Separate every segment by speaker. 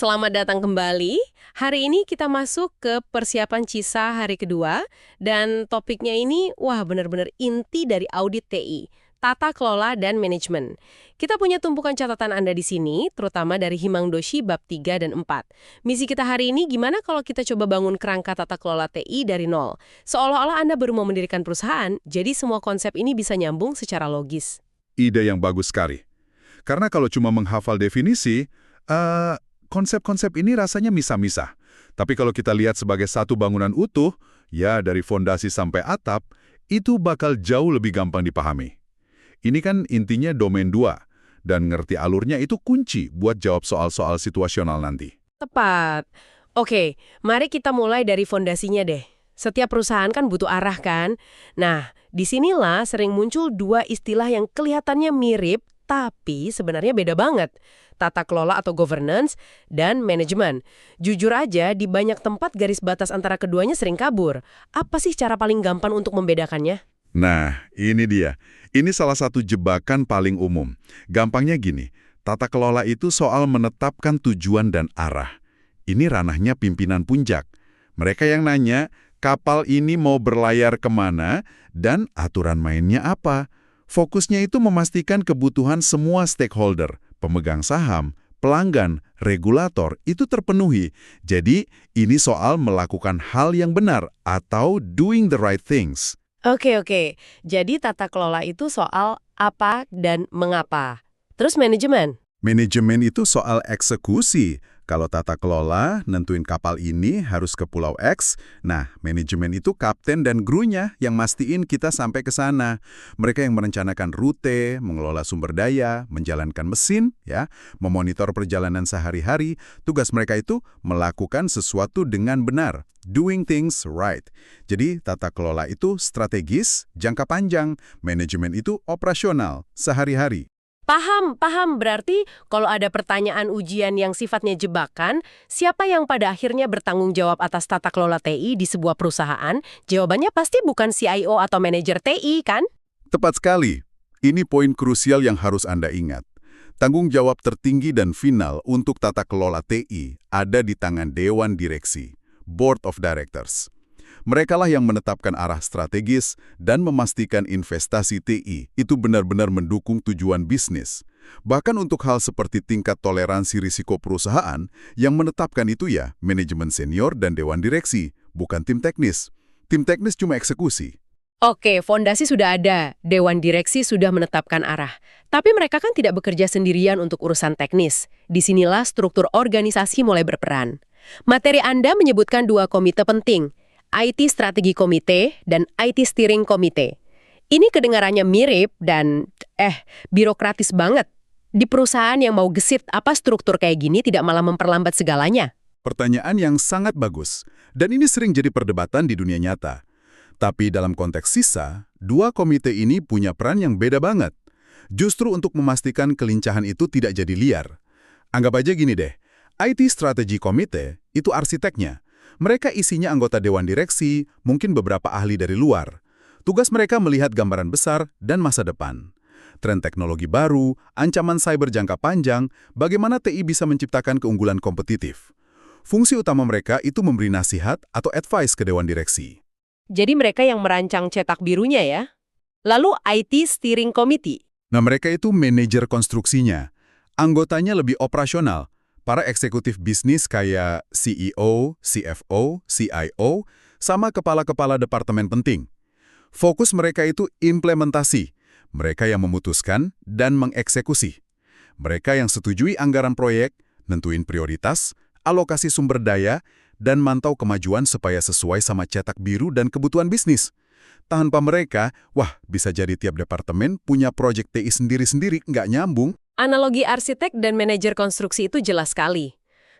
Speaker 1: Selamat datang kembali. Hari ini kita masuk ke persiapan CISA hari kedua, dan topiknya ini, wah benar-benar inti dari audit TI, tata kelola dan manajemen. Kita punya tumpukan catatan Anda di sini, terutama dari Himang Doshi bab 3 dan 4. Misi kita hari ini gimana kalau kita coba bangun kerangka tata kelola TI dari nol? Seolah-olah Anda baru mau mendirikan perusahaan, jadi semua konsep ini bisa nyambung secara logis.
Speaker 2: Ide yang bagus sekali. Karena kalau cuma menghafal definisi, konsep-konsep ini rasanya misah-misah. Tapi kalau kita lihat sebagai satu bangunan utuh, ya dari fondasi sampai atap, itu bakal jauh lebih gampang dipahami. Ini kan intinya domain 2, dan ngerti alurnya itu kunci buat jawab soal-soal situasional nanti.
Speaker 1: Tepat. Oke, mari kita mulai dari fondasinya deh. Setiap perusahaan kan butuh arah kan? Nah, disinilah sering muncul dua istilah yang kelihatannya mirip, tapi sebenarnya beda banget. Tata kelola atau governance, dan manajemen. Jujur aja, di banyak tempat garis batas antara keduanya sering kabur. Apa sih cara paling gampang untuk membedakannya?
Speaker 2: Nah, ini dia. Ini salah satu jebakan paling umum. Gampangnya gini, tata kelola itu soal menetapkan tujuan dan arah. Ini ranahnya pimpinan puncak. Mereka yang nanya, kapal ini mau berlayar kemana, dan aturan mainnya apa. Fokusnya itu memastikan kebutuhan semua stakeholder, pemegang saham, pelanggan, regulator itu terpenuhi. Jadi, ini soal melakukan hal yang benar atau doing the right things.
Speaker 1: Oke. Jadi tata kelola itu soal apa dan mengapa. Terus manajemen?
Speaker 2: Manajemen itu soal eksekusi. Kalau tata kelola, nentuin kapal ini harus ke Pulau X. Nah, manajemen itu kapten dan krunya yang mastiin kita sampai ke sana. Mereka yang merencanakan rute, mengelola sumber daya, menjalankan mesin, ya, memonitor perjalanan sehari-hari. Tugas mereka itu melakukan sesuatu dengan benar, doing things right. Jadi, tata kelola itu strategis, jangka panjang. Manajemen itu operasional, sehari-hari.
Speaker 1: Paham. Berarti kalau ada pertanyaan ujian yang sifatnya jebakan, siapa yang pada akhirnya bertanggung jawab atas tata kelola TI di sebuah perusahaan? Jawabannya pasti bukan CIO atau manajer TI, kan?
Speaker 2: Tepat sekali. Ini poin krusial yang harus Anda ingat. Tanggung jawab tertinggi dan final untuk tata kelola TI ada di tangan Dewan Direksi, Board of Directors. Merekalah yang menetapkan arah strategis dan memastikan investasi TI itu benar-benar mendukung tujuan bisnis. Bahkan untuk hal seperti tingkat toleransi risiko perusahaan, yang menetapkan itu ya manajemen senior dan Dewan Direksi, bukan tim teknis. Tim teknis cuma eksekusi.
Speaker 1: Oke, fondasi sudah ada. Dewan Direksi sudah menetapkan arah. Tapi mereka kan tidak bekerja sendirian untuk urusan teknis. Disinilah struktur organisasi mulai berperan. Materi Anda menyebutkan dua komite penting, IT Strategi Komite dan IT Steering Komite. Ini kedengarannya mirip dan birokratis banget. Di perusahaan yang mau gesit, apa struktur kayak gini tidak malah memperlambat segalanya?
Speaker 2: Pertanyaan yang sangat bagus, dan ini sering jadi perdebatan di dunia nyata. Tapi dalam konteks sisa, dua komite ini punya peran yang beda banget. Justru untuk memastikan kelincahan itu tidak jadi liar. Anggap aja gini deh, IT Strategi Komite itu arsiteknya. Mereka isinya anggota Dewan Direksi, mungkin beberapa ahli dari luar. Tugas mereka melihat gambaran besar dan masa depan. Tren teknologi baru, ancaman cyber jangka panjang, bagaimana TI bisa menciptakan keunggulan kompetitif. Fungsi utama mereka itu memberi nasihat atau advice ke Dewan Direksi.
Speaker 1: Jadi mereka yang merancang cetak birunya ya? Lalu IT Steering Committee?
Speaker 2: Nah, mereka itu manajer konstruksinya. Anggotanya lebih operasional. Para eksekutif bisnis kayak CEO, CFO, CIO, sama kepala-kepala departemen penting. Fokus mereka itu implementasi. Mereka yang memutuskan dan mengeksekusi. Mereka yang setujui anggaran proyek, nentuin prioritas, alokasi sumber daya, dan mantau kemajuan supaya sesuai sama cetak biru dan kebutuhan bisnis. Tanpa mereka, bisa jadi tiap departemen punya proyek TI sendiri-sendiri, nggak nyambung.
Speaker 1: Analogi arsitek dan manajer konstruksi itu jelas sekali.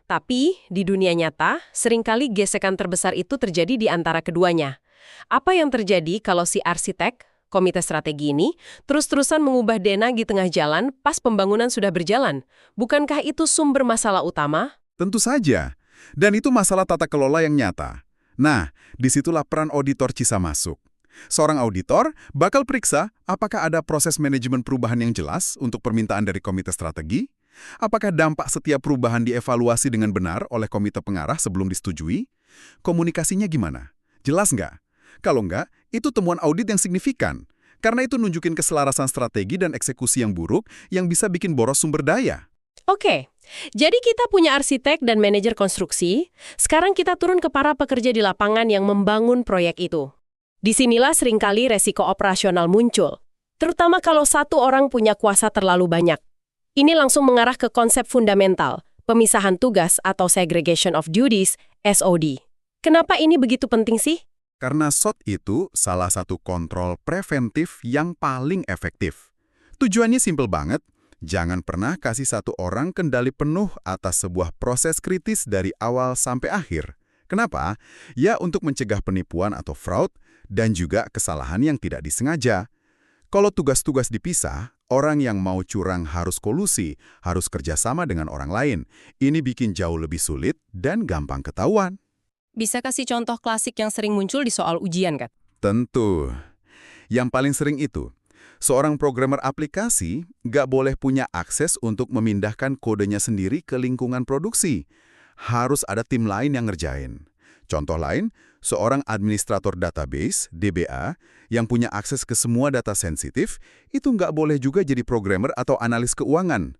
Speaker 1: Tapi, di dunia nyata, seringkali gesekan terbesar itu terjadi di antara keduanya. Apa yang terjadi kalau si arsitek, komite strategi ini, terus-terusan mengubah DNA di tengah jalan pas pembangunan sudah berjalan? Bukankah itu sumber masalah utama?
Speaker 2: Tentu saja. Dan itu masalah tata kelola yang nyata. Nah, disitulah peran auditor CISA masuk. Seorang auditor bakal periksa apakah ada proses manajemen perubahan yang jelas untuk permintaan dari komite strategi, Apakah dampak setiap perubahan dievaluasi dengan benar oleh komite pengarah sebelum disetujui? Komunikasinya gimana? Jelas nggak? Kalau nggak, itu temuan audit yang signifikan. Karena itu nunjukin keselarasan strategi dan eksekusi yang buruk yang bisa bikin boros sumber daya.
Speaker 1: Oke, jadi kita punya arsitek dan manajer konstruksi, sekarang kita turun ke para pekerja di lapangan yang membangun proyek itu. Disinilah seringkali resiko operasional muncul, terutama kalau satu orang punya kuasa terlalu banyak. Ini langsung mengarah ke konsep fundamental, pemisahan tugas atau segregation of duties, SOD. Kenapa ini begitu penting sih?
Speaker 2: Karena SOT itu salah satu kontrol preventif yang paling efektif. Tujuannya simpel banget, jangan pernah kasih satu orang kendali penuh atas sebuah proses kritis dari awal sampai akhir. Kenapa? Ya untuk mencegah penipuan atau fraud dan juga kesalahan yang tidak disengaja. Kalau tugas-tugas dipisah, orang yang mau curang harus kolusi, harus kerjasama dengan orang lain. Ini bikin jauh lebih sulit dan gampang ketahuan.
Speaker 1: Bisa kasih contoh klasik yang sering muncul di soal ujian, kan?
Speaker 2: Tentu. Yang paling sering itu, seorang programmer aplikasi nggak boleh punya akses untuk memindahkan kodenya sendiri ke lingkungan produksi. Harus ada tim lain yang ngerjain. Contoh lain, seorang administrator database, DBA, yang punya akses ke semua data sensitif, itu nggak boleh juga jadi programmer atau analis keuangan.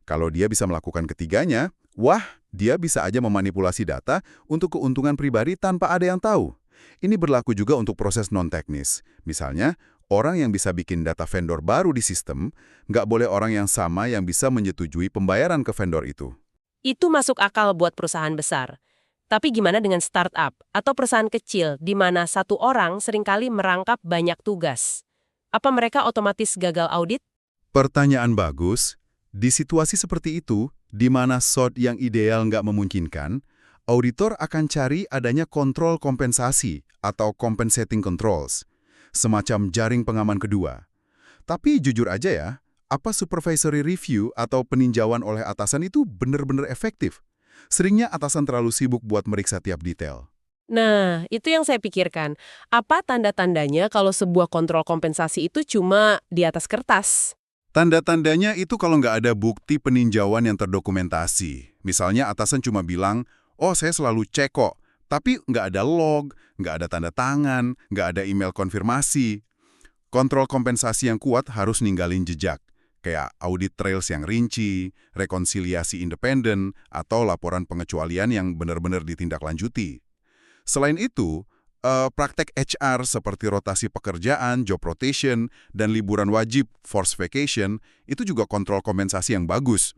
Speaker 2: Kalau dia bisa melakukan ketiganya, wah, dia bisa aja memanipulasi data untuk keuntungan pribadi tanpa ada yang tahu. Ini berlaku juga untuk proses non-teknis. Misalnya, orang yang bisa bikin data vendor baru di sistem, nggak boleh orang yang sama yang bisa menyetujui pembayaran ke vendor itu.
Speaker 1: Itu masuk akal buat perusahaan besar. Tapi gimana dengan startup atau perusahaan kecil di mana satu orang seringkali merangkap banyak tugas? Apa mereka otomatis gagal audit?
Speaker 2: Pertanyaan bagus. Di situasi seperti itu, di mana SOT yang ideal nggak memungkinkan, auditor akan cari adanya kontrol kompensasi atau compensating controls, semacam jaring pengaman kedua. Tapi jujur aja ya, apa supervisory review atau peninjauan oleh atasan itu benar-benar efektif? Seringnya atasan terlalu sibuk buat meriksa tiap detail.
Speaker 1: Nah, itu yang saya pikirkan. Apa tanda-tandanya kalau sebuah kontrol kompensasi itu cuma di atas kertas?
Speaker 2: Tanda-tandanya itu kalau nggak ada bukti peninjauan yang terdokumentasi. Misalnya atasan cuma bilang, oh saya selalu cek kok, tapi nggak ada log, nggak ada tanda tangan, nggak ada email konfirmasi. Kontrol kompensasi yang kuat harus ninggalin jejak, kayak audit trails yang rinci, rekonsiliasi independen, atau laporan pengecualian yang benar-benar ditindaklanjuti. Selain itu, praktek HR seperti rotasi pekerjaan, job rotation, dan liburan wajib, forced vacation, itu juga kontrol kompensasi yang bagus.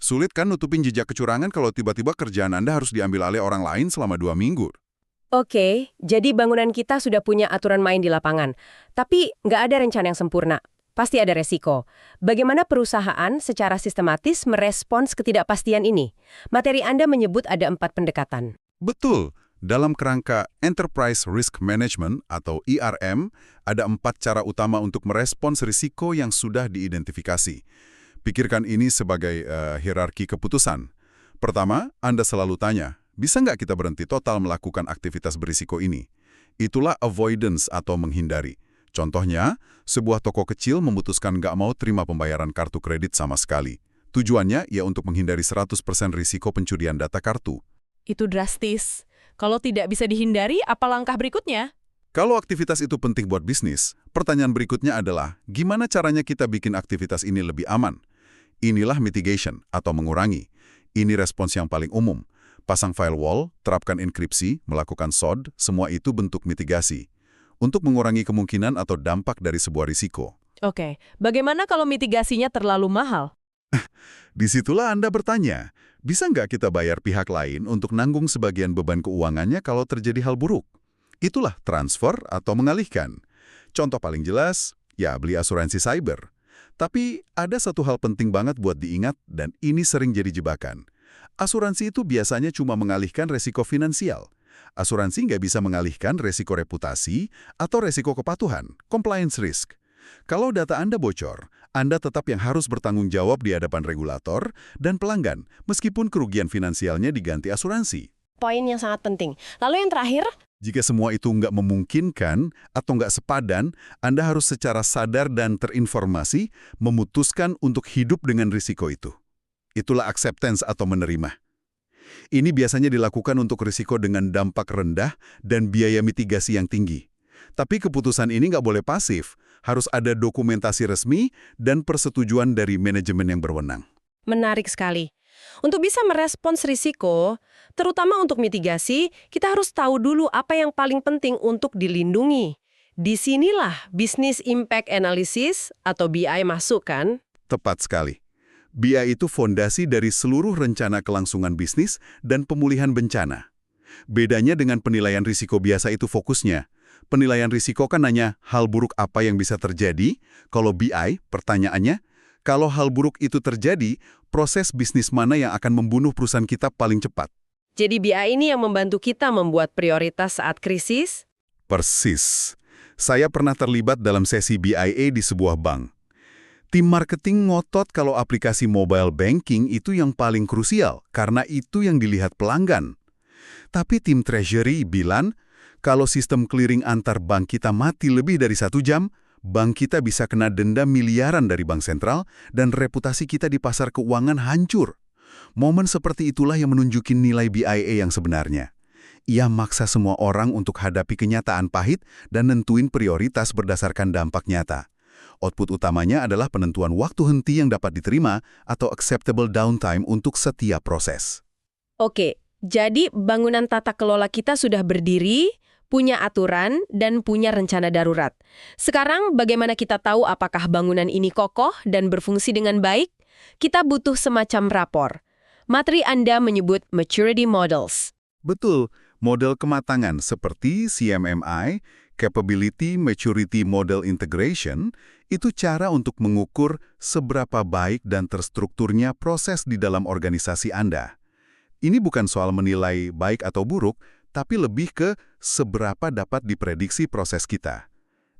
Speaker 2: Sulit kan nutupin jejak kecurangan kalau tiba-tiba kerjaan Anda harus diambil alih orang lain selama 2 minggu?
Speaker 1: Oke, jadi bangunan kita sudah punya aturan main di lapangan. Tapi nggak ada rencana yang sempurna. Pasti ada resiko. Bagaimana perusahaan secara sistematis merespons ketidakpastian ini? Materi Anda menyebut ada 4 pendekatan.
Speaker 2: Betul. Dalam kerangka Enterprise Risk Management atau ERM, ada 4 cara utama untuk merespons risiko yang sudah diidentifikasi. Pikirkan ini sebagai hierarki keputusan. Pertama, Anda selalu tanya, bisa nggak kita berhenti total melakukan aktivitas berisiko ini? Itulah avoidance atau menghindari. Contohnya, sebuah toko kecil memutuskan nggak mau terima pembayaran kartu kredit sama sekali. Tujuannya ya untuk menghindari 100% risiko pencurian data kartu.
Speaker 3: Itu drastis. Kalau tidak bisa dihindari, apa langkah berikutnya?
Speaker 2: Kalau aktivitas itu penting buat bisnis, pertanyaan berikutnya adalah, gimana caranya kita bikin aktivitas ini lebih aman? Inilah mitigation atau mengurangi. Ini respons yang paling umum. Pasang firewall, terapkan enkripsi, melakukan SOD, semua itu bentuk mitigasi. Untuk mengurangi kemungkinan atau dampak dari sebuah risiko.
Speaker 3: Oke, bagaimana kalau mitigasinya terlalu mahal?
Speaker 2: Disitulah Anda bertanya, bisa nggak kita bayar pihak lain untuk nanggung sebagian beban keuangannya kalau terjadi hal buruk? Itulah transfer atau mengalihkan. Contoh paling jelas, ya beli asuransi cyber. Tapi ada satu hal penting banget buat diingat dan ini sering jadi jebakan. Asuransi itu biasanya cuma mengalihkan resiko finansial. Asuransi nggak bisa mengalihkan resiko reputasi atau resiko kepatuhan, compliance risk. Kalau data Anda bocor, Anda tetap yang harus bertanggung jawab di hadapan regulator dan pelanggan, meskipun kerugian finansialnya diganti asuransi.
Speaker 1: Poin yang sangat penting. Lalu yang terakhir?
Speaker 2: Jika semua itu nggak memungkinkan atau nggak sepadan, Anda harus secara sadar dan terinformasi memutuskan untuk hidup dengan risiko itu. itulah acceptance atau menerima. Ini biasanya dilakukan untuk risiko dengan dampak rendah dan biaya mitigasi yang tinggi. Tapi keputusan ini nggak boleh pasif, harus ada dokumentasi resmi dan persetujuan dari manajemen yang berwenang.
Speaker 1: Menarik sekali. Untuk bisa merespons risiko, terutama untuk mitigasi, kita harus tahu dulu apa yang paling penting untuk dilindungi. Disinilah Business Impact Analysis atau BI masuk kan?
Speaker 2: Tepat sekali. BI itu fondasi dari seluruh rencana kelangsungan bisnis dan pemulihan bencana. Bedanya dengan penilaian risiko biasa itu fokusnya. Penilaian risiko kan hanya hal buruk apa yang bisa terjadi. Kalau BI, pertanyaannya, kalau hal buruk itu terjadi, proses bisnis mana yang akan membunuh perusahaan kita paling cepat?
Speaker 1: Jadi BI ini yang membantu kita membuat prioritas saat krisis?
Speaker 2: Persis. Saya pernah terlibat dalam sesi BIA di sebuah bank. Tim marketing ngotot kalau aplikasi mobile banking itu yang paling krusial, karena itu yang dilihat pelanggan. Tapi tim treasury bilang, kalau sistem clearing antar bank kita mati lebih dari 1 jam, bank kita bisa kena denda miliaran dari bank sentral dan reputasi kita di pasar keuangan hancur. Momen seperti itulah yang menunjukin nilai BIA yang sebenarnya. Ia maksa semua orang untuk hadapi kenyataan pahit dan nentuin prioritas berdasarkan dampak nyata. Output utamanya adalah penentuan waktu henti yang dapat diterima atau acceptable downtime untuk setiap proses.
Speaker 1: Oke, jadi bangunan tata kelola kita sudah berdiri, punya aturan, dan punya rencana darurat. Sekarang bagaimana kita tahu apakah bangunan ini kokoh dan berfungsi dengan baik? Kita butuh semacam rapor. Materi Anda menyebut maturity models.
Speaker 2: Betul, model kematangan seperti CMMI, Capability Maturity Model Integration, itu cara untuk mengukur seberapa baik dan terstrukturnya proses di dalam organisasi Anda. Ini bukan soal menilai baik atau buruk, tapi lebih ke seberapa dapat diprediksi proses kita.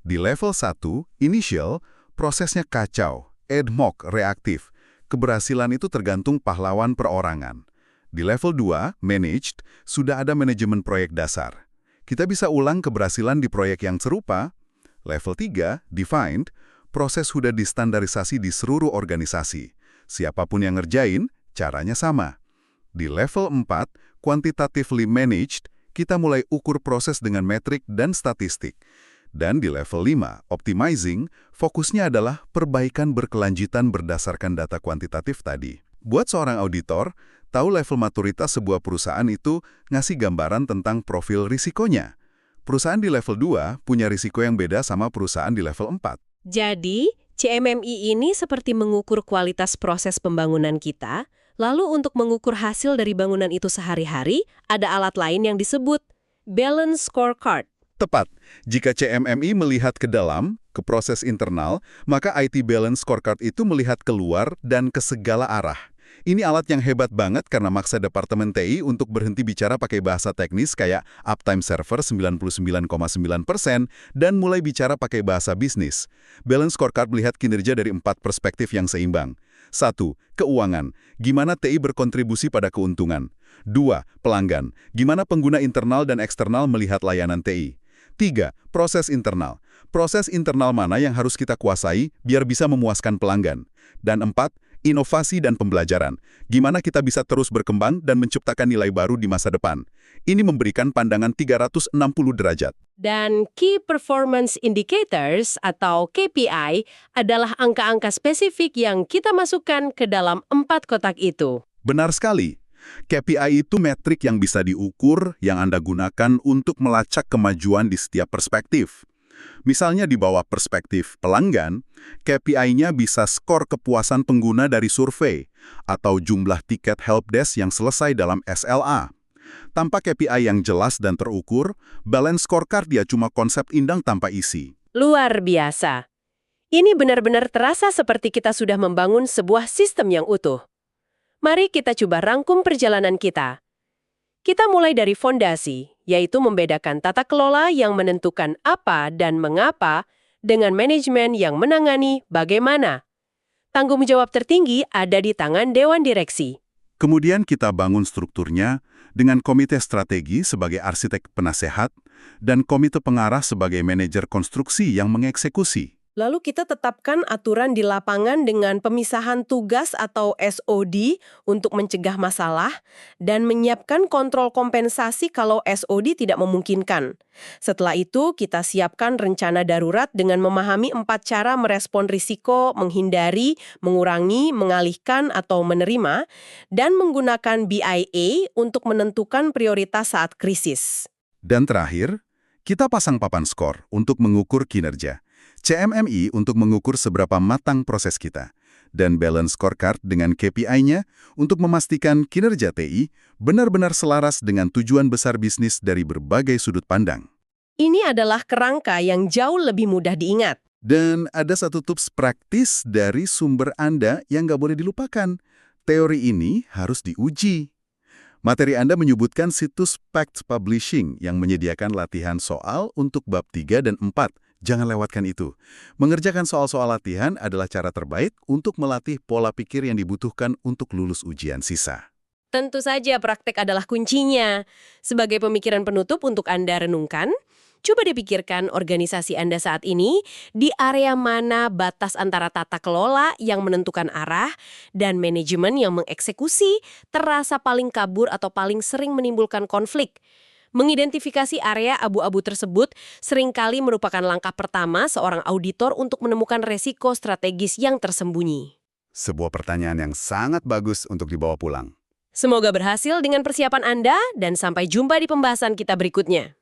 Speaker 2: Di level 1, initial, prosesnya kacau, ad hoc, reaktif. Keberhasilan itu tergantung pahlawan perorangan. Di level 2, managed, sudah ada manajemen proyek dasar. Kita bisa ulang keberhasilan di proyek yang serupa. Level 3, defined, proses sudah distandarisasi di seluruh organisasi. Siapapun yang ngerjain, caranya sama. Di level 4, quantitatively managed, kita mulai ukur proses dengan metrik dan statistik. Dan di level 5, optimizing, fokusnya adalah perbaikan berkelanjutan berdasarkan data kuantitatif tadi. Buat seorang auditor, tahu level maturitas sebuah perusahaan itu ngasih gambaran tentang profil risikonya. Perusahaan di level 2 punya risiko yang beda sama perusahaan di level 4.
Speaker 1: Jadi, CMMI ini seperti mengukur kualitas proses pembangunan kita, lalu untuk mengukur hasil dari bangunan itu sehari-hari, ada alat lain yang disebut Balance Scorecard.
Speaker 2: Tepat. Jika CMMI melihat ke dalam, ke proses internal, maka IT Balance Scorecard itu melihat keluar dan ke segala arah. Ini alat yang hebat banget karena maksa Departemen TI untuk berhenti bicara pakai bahasa teknis kayak uptime server 99,9% dan mulai bicara pakai bahasa bisnis. Balance Scorecard melihat kinerja dari 4 perspektif yang seimbang. 1. Keuangan. Gimana TI berkontribusi pada keuntungan. 2. Pelanggan. Gimana pengguna internal dan eksternal melihat layanan TI. 3. Proses internal. Proses internal mana yang harus kita kuasai biar bisa memuaskan pelanggan. Dan 4. Inovasi dan pembelajaran. Gimana kita bisa terus berkembang dan menciptakan nilai baru di masa depan. Ini memberikan pandangan 360 derajat.
Speaker 1: Dan Key Performance Indicators atau KPI adalah angka-angka spesifik yang kita masukkan ke dalam 4 kotak itu.
Speaker 2: Benar sekali. KPI itu metrik yang bisa diukur yang Anda gunakan untuk melacak kemajuan di setiap perspektif. Misalnya di bawah perspektif pelanggan, KPI-nya bisa skor kepuasan pengguna dari survei atau jumlah tiket helpdesk yang selesai dalam SLA. Tanpa KPI yang jelas dan terukur, balance scorecard dia cuma konsep indang tanpa isi.
Speaker 1: Luar biasa. Ini benar-benar terasa seperti kita sudah membangun sebuah sistem yang utuh. Mari kita coba rangkum perjalanan kita. Kita mulai dari fondasi, yaitu membedakan tata kelola yang menentukan apa dan mengapa dengan manajemen yang menangani bagaimana. Tanggung jawab tertinggi ada di tangan Dewan Direksi.
Speaker 2: Kemudian kita bangun strukturnya dengan komite strategi sebagai arsitek penasehat dan komite pengarah sebagai manajer konstruksi yang mengeksekusi.
Speaker 1: Lalu kita tetapkan aturan di lapangan dengan pemisahan tugas atau SOD untuk mencegah masalah dan menyiapkan kontrol kompensasi kalau SOD tidak memungkinkan. Setelah itu, kita siapkan rencana darurat dengan memahami 4 cara merespon risiko, menghindari, mengurangi, mengalihkan, atau menerima, dan menggunakan BIA untuk menentukan prioritas saat krisis.
Speaker 2: Dan terakhir, kita pasang papan skor untuk mengukur kinerja. CMMI untuk mengukur seberapa matang proses kita. Dan balance scorecard dengan KPI-nya untuk memastikan kinerja TI benar-benar selaras dengan tujuan besar bisnis dari berbagai sudut pandang.
Speaker 1: Ini adalah kerangka yang jauh lebih mudah diingat.
Speaker 2: Dan ada satu tips praktis dari sumber Anda yang nggak boleh dilupakan. Teori ini harus diuji. Materi Anda menyebutkan situs Pact Publishing yang menyediakan latihan soal untuk bab 3 dan 4. Jangan lewatkan itu. Mengerjakan soal-soal latihan adalah cara terbaik untuk melatih pola pikir yang dibutuhkan untuk lulus ujian sisa.
Speaker 1: Tentu saja praktek adalah kuncinya. Sebagai pemikiran penutup untuk Anda renungkan, coba dipikirkan organisasi Anda saat ini di area mana batas antara tata kelola yang menentukan arah dan manajemen yang mengeksekusi terasa paling kabur atau paling sering menimbulkan konflik. Mengidentifikasi area abu-abu tersebut seringkali merupakan langkah pertama seorang auditor untuk menemukan resiko strategis yang tersembunyi.
Speaker 2: Sebuah pertanyaan yang sangat bagus untuk dibawa pulang.
Speaker 1: Semoga berhasil dengan persiapan Anda dan sampai jumpa di pembahasan kita berikutnya.